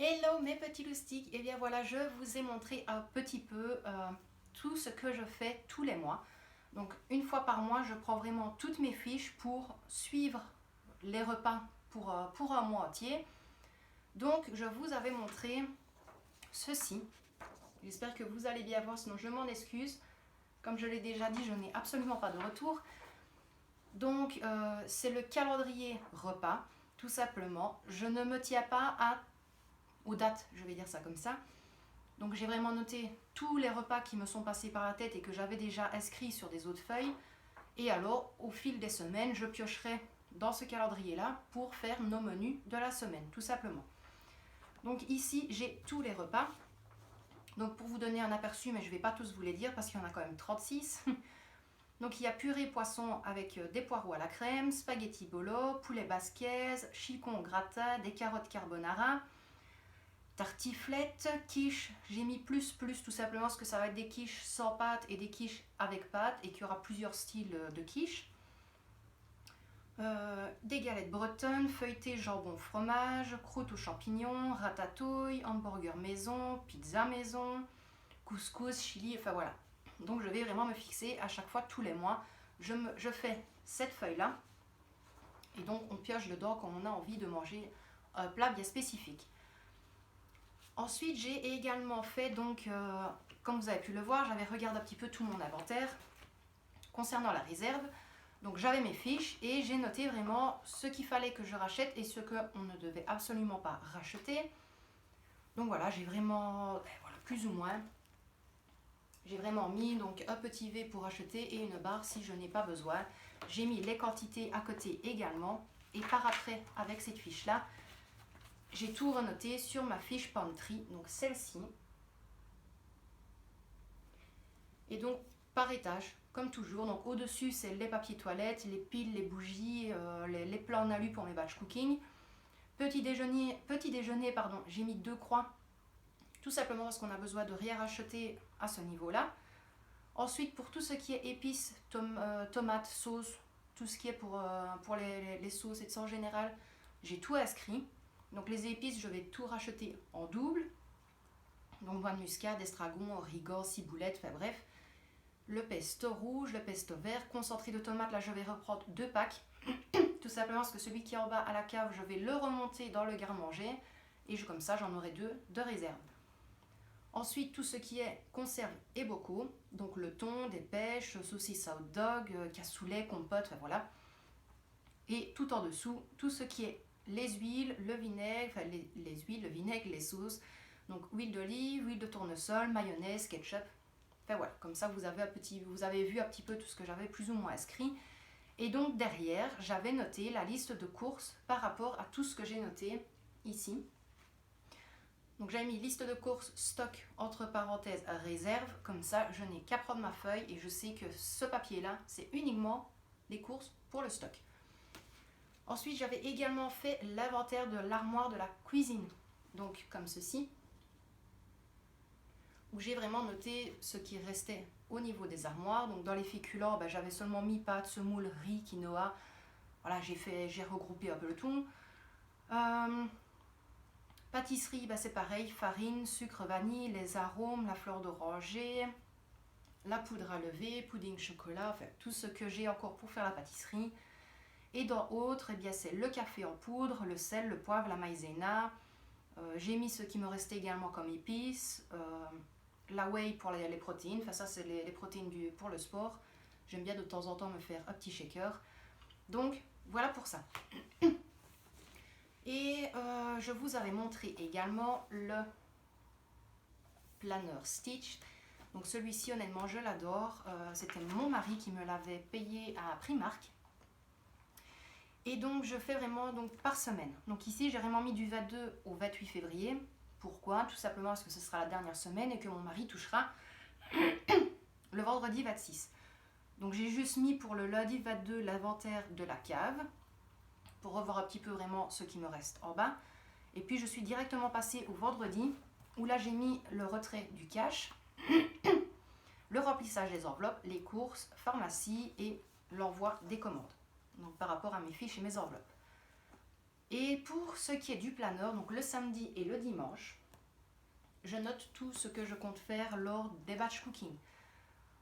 Hello mes petits loustiques, et bien voilà, je vous ai montré un petit peu tout ce que je fais tous les mois. Donc une fois par mois, je prends vraiment toutes mes fiches pour suivre les repas pour un mois entier. Donc je vous avais montré ceci. J'espère que vous allez bien voir, sinon je m'en excuse. Comme je l'ai déjà dit, je n'ai absolument pas de retour. Donc c'est le calendrier repas, tout simplement. Je ne me tiens pas aux dates, je vais dire ça comme ça. Donc j'ai vraiment noté tous les repas qui me sont passés par la tête et que j'avais déjà inscrits sur des autres feuilles. Et alors, au fil des semaines, je piocherai dans ce calendrier-là pour faire nos menus de la semaine, tout simplement. Donc ici, j'ai tous les repas. Donc pour vous donner un aperçu, mais je ne vais pas tous vous les dire parce qu'il y en a quand même 36. Donc il y a purée poisson avec des poireaux à la crème, spaghetti bolo, poulet basquez, chicon au gratin, des carottes carbonara, tartiflette, quiche. J'ai mis plus tout simplement parce que ça va être des quiches sans pâte et des quiches avec pâte et qu'il y aura plusieurs styles de quiches. Des galettes bretonnes, feuilletées jambon fromage, croûte aux champignons, ratatouille, hamburger maison, pizza maison, couscous, chili, enfin voilà. Donc je vais vraiment me fixer à chaque fois tous les mois. Je fais cette feuille là et donc on pioche dedans quand on a envie de manger un plat bien spécifique. Ensuite, j'ai également fait, donc, comme vous avez pu le voir, j'avais regardé un petit peu tout mon inventaire concernant la réserve. Donc, j'avais mes fiches et j'ai noté vraiment ce qu'il fallait que je rachète et ce qu'on ne devait absolument pas racheter. Donc voilà, j'ai vraiment, voilà, plus ou moins, j'ai vraiment mis donc un petit V pour acheter et une barre si je n'ai pas besoin. J'ai mis les quantités à côté également et par après, avec cette fiche-là, j'ai tout renoté sur ma fiche Pantry, donc celle-ci. Et donc par étage, comme toujours. Donc au-dessus, c'est les papiers toilettes, les piles, les bougies, les plats en alu pour mes batch cooking. Petit déjeuner, pardon, j'ai mis 2 croix, tout simplement parce qu'on a besoin de rien racheter à ce niveau-là. Ensuite, pour tout ce qui est épices, tomates, sauces, tout ce qui est pour les sauces et de ça en général, j'ai tout inscrit. Donc les épices, je vais tout racheter en double. Donc noix de muscade, estragon, origan, ciboulette, enfin bref. Le pesto rouge, le pesto vert, concentré de tomates, là je vais reprendre 2 packs. Tout simplement parce que celui qui est en bas à la cave, je vais le remonter dans le garde-manger. Et comme ça, j'en aurai 2 de réserve. Ensuite, tout ce qui est conserve et bocaux. Donc le thon, des pêches, saucisses hot dog, cassoulet, compote, enfin voilà. Et tout en dessous, tout ce qui est les huiles, le vinaigre, enfin les huiles, le vinaigre, les sauces. Donc huile d'olive, huile de tournesol, mayonnaise, ketchup. Enfin voilà, comme ça vous avez vu un petit peu tout ce que j'avais plus ou moins inscrit. Et donc derrière, j'avais noté la liste de courses par rapport à tout ce que j'ai noté ici. Donc j'avais mis liste de courses, stock, entre parenthèses, réserve. Comme ça, je n'ai qu'à prendre ma feuille et je sais que ce papier-là, c'est uniquement les courses pour le stock. Ensuite, j'avais également fait l'inventaire de l'armoire de la cuisine. Donc comme ceci, où j'ai vraiment noté ce qui restait au niveau des armoires. Donc dans les féculents, j'avais seulement mis pâtes, semoule, riz, quinoa. Voilà, j'ai regroupé un peu le tout. Pâtisserie, c'est pareil, farine, sucre, vanille, les arômes, la fleur d'oranger, la poudre à lever, pudding chocolat, enfin tout ce que j'ai encore pour faire la pâtisserie. Et dans autres, c'est le café en poudre, le sel, le poivre, la maïzena. J'ai mis ce qui me restait également comme épices. La whey pour les protéines, enfin ça c'est les protéines pour le sport. J'aime bien de temps en temps me faire un petit shaker. Donc voilà pour ça. Et je vous avais montré également le planner Stitch. Donc celui-ci honnêtement je l'adore. C'était mon mari qui me l'avait payé à Primark. Et donc je fais vraiment donc, par semaine. Donc ici j'ai vraiment mis du 22 au 28 février. Pourquoi? Tout simplement parce que ce sera la dernière semaine et que mon mari touchera le vendredi 26. Donc j'ai juste mis pour le lundi 22 l'inventaire de la cave pour revoir un petit peu vraiment ce qui me reste en bas. Et puis je suis directement passée au vendredi où là j'ai mis le retrait du cash, le remplissage des enveloppes, les courses, pharmacie et l'envoi des commandes. Donc par rapport à mes fiches et mes enveloppes. Et pour ce qui est du planeur, donc le samedi et le dimanche, je note tout ce que je compte faire lors des batch cooking.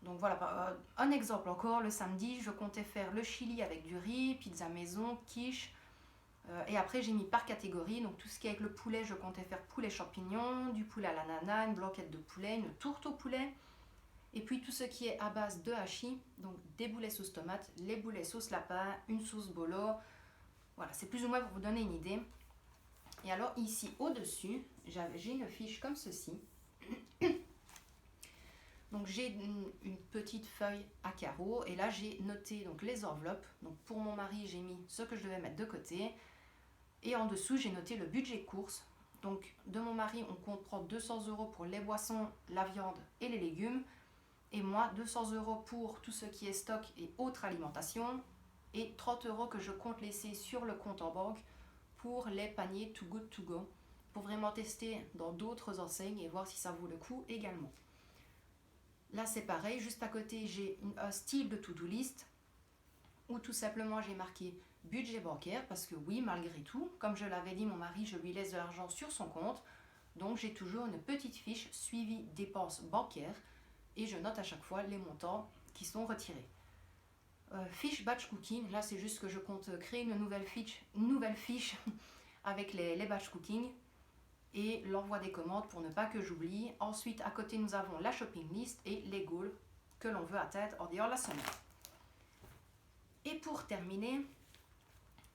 Donc voilà, un exemple encore, le samedi, je comptais faire le chili avec du riz, pizza maison, quiche. Et après, j'ai mis par catégorie, donc tout ce qui est avec le poulet, je comptais faire poulet champignon, du poulet à l'ananas, une blanquette de poulet, une tourte au poulet. Et puis tout ce qui est à base de hachis, donc des boulets sauce tomate, les boulets sauce lapin, une sauce bolo. Voilà, c'est plus ou moins pour vous donner une idée. Et alors ici au-dessus, j'ai une fiche comme ceci. Donc j'ai une petite feuille à carreaux et là j'ai noté donc les enveloppes. Donc pour mon mari j'ai mis ce que je devais mettre de côté et en dessous j'ai noté le budget course. Donc de mon mari on compte prendre 200 € pour les boissons, la viande et les légumes et moi 200 € pour tout ce qui est stock et autres alimentation et 30 € que je compte laisser sur le compte en banque pour les paniers Too Good To Go pour vraiment tester dans d'autres enseignes et voir si ça vaut le coup également. Là c'est pareil, juste à côté j'ai un style de to-do list où tout simplement j'ai marqué budget bancaire parce que oui, malgré tout, comme je l'avais dit, mon mari, je lui laisse de l'argent sur son compte, donc j'ai toujours une petite fiche suivi dépenses bancaires et je note à chaque fois les montants qui sont retirés. Fiche batch cooking, là c'est juste que je compte créer une nouvelle fiche avec les batch cooking et l'envoi des commandes pour ne pas que j'oublie. Ensuite, à côté, nous avons la shopping list et les goals que l'on veut atteindre en dehors de la semaine. Et pour terminer,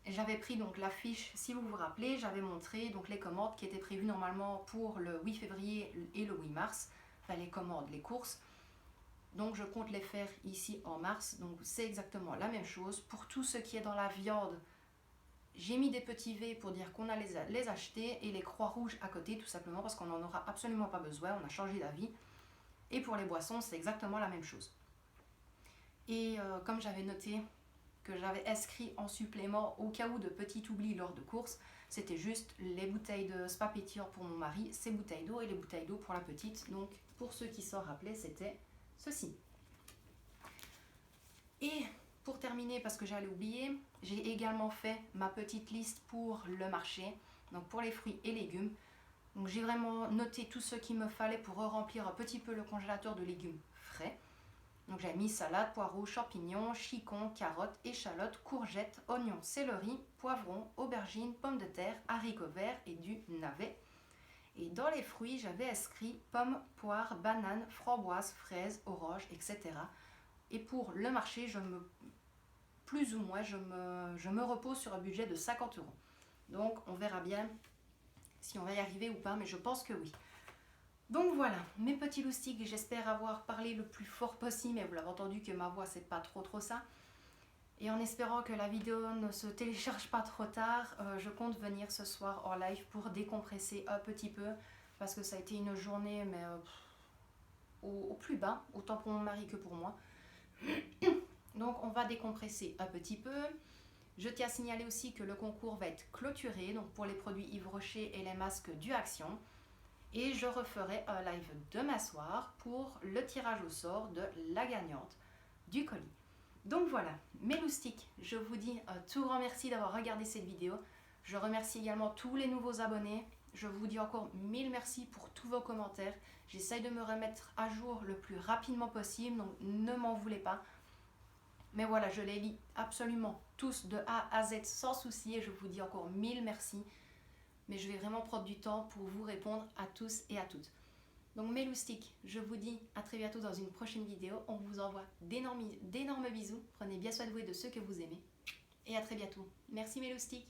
j'avais pris donc la fiche, si vous vous rappelez, j'avais montré donc les commandes qui étaient prévues normalement pour le 8 février et le 8 mars, enfin les commandes, les courses. Donc je compte les faire ici en mars, donc c'est exactement la même chose. Pour tout ce qui est dans la viande, j'ai mis des petits V pour dire qu'on a les acheter et les croix rouges à côté tout simplement parce qu'on n'en aura absolument pas besoin, on a changé d'avis. Et pour les boissons, c'est exactement la même chose. Et comme j'avais noté que j'avais inscrit en supplément au cas où de petit oubli lors de courses, c'était juste les bouteilles de spa pétillant pour mon mari, ses bouteilles d'eau et les bouteilles d'eau pour la petite. Donc pour ceux qui s'en rappelaient, c'était ceci. Et pour terminer, parce que j'allais oublier, j'ai également fait ma petite liste pour le marché, donc pour les fruits et légumes. Donc j'ai vraiment noté tout ce qu'il me fallait pour remplir un petit peu le congélateur de légumes frais. Donc j'ai mis salade, poireaux, champignons, chicons, carottes, échalotes, courgettes, oignons, céleri, poivrons, aubergines, pommes de terre, haricots verts et du navet. Et dans les fruits, j'avais inscrit pommes, poires, bananes, framboises, fraises, oranges, etc. Et pour le marché, plus ou moins, je me repose sur un budget de 50 €. Donc on verra bien si on va y arriver ou pas, mais je pense que oui. Donc voilà, mes petits loustiques, j'espère avoir parlé le plus fort possible, mais vous l'avez entendu que ma voix c'est pas trop ça. Et en espérant que la vidéo ne se télécharge pas trop tard, je compte venir ce soir en live pour décompresser un petit peu, parce que ça a été une journée mais au plus bas, autant pour mon mari que pour moi. Donc on va décompresser un petit peu. Je tiens à signaler aussi que le concours va être clôturé, donc pour les produits Yves Rocher et les masques du Action. Et je referai un live demain soir pour le tirage au sort de la gagnante du colis. Donc voilà, mes loustiques, je vous dis un tout grand merci d'avoir regardé cette vidéo. Je remercie également tous les nouveaux abonnés. Je vous dis encore 1000 merci pour tous vos commentaires. J'essaye de me remettre à jour le plus rapidement possible, donc ne m'en voulez pas. Mais voilà, je les lis absolument tous de A à Z sans souci et je vous dis encore 1000 merci. Mais je vais vraiment prendre du temps pour vous répondre à tous et à toutes. Donc mes loustiques, je vous dis à très bientôt dans une prochaine vidéo. On vous envoie d'énormes bisous. Prenez bien soin de vous et de ceux que vous aimez. Et à très bientôt. Merci mes loustiques.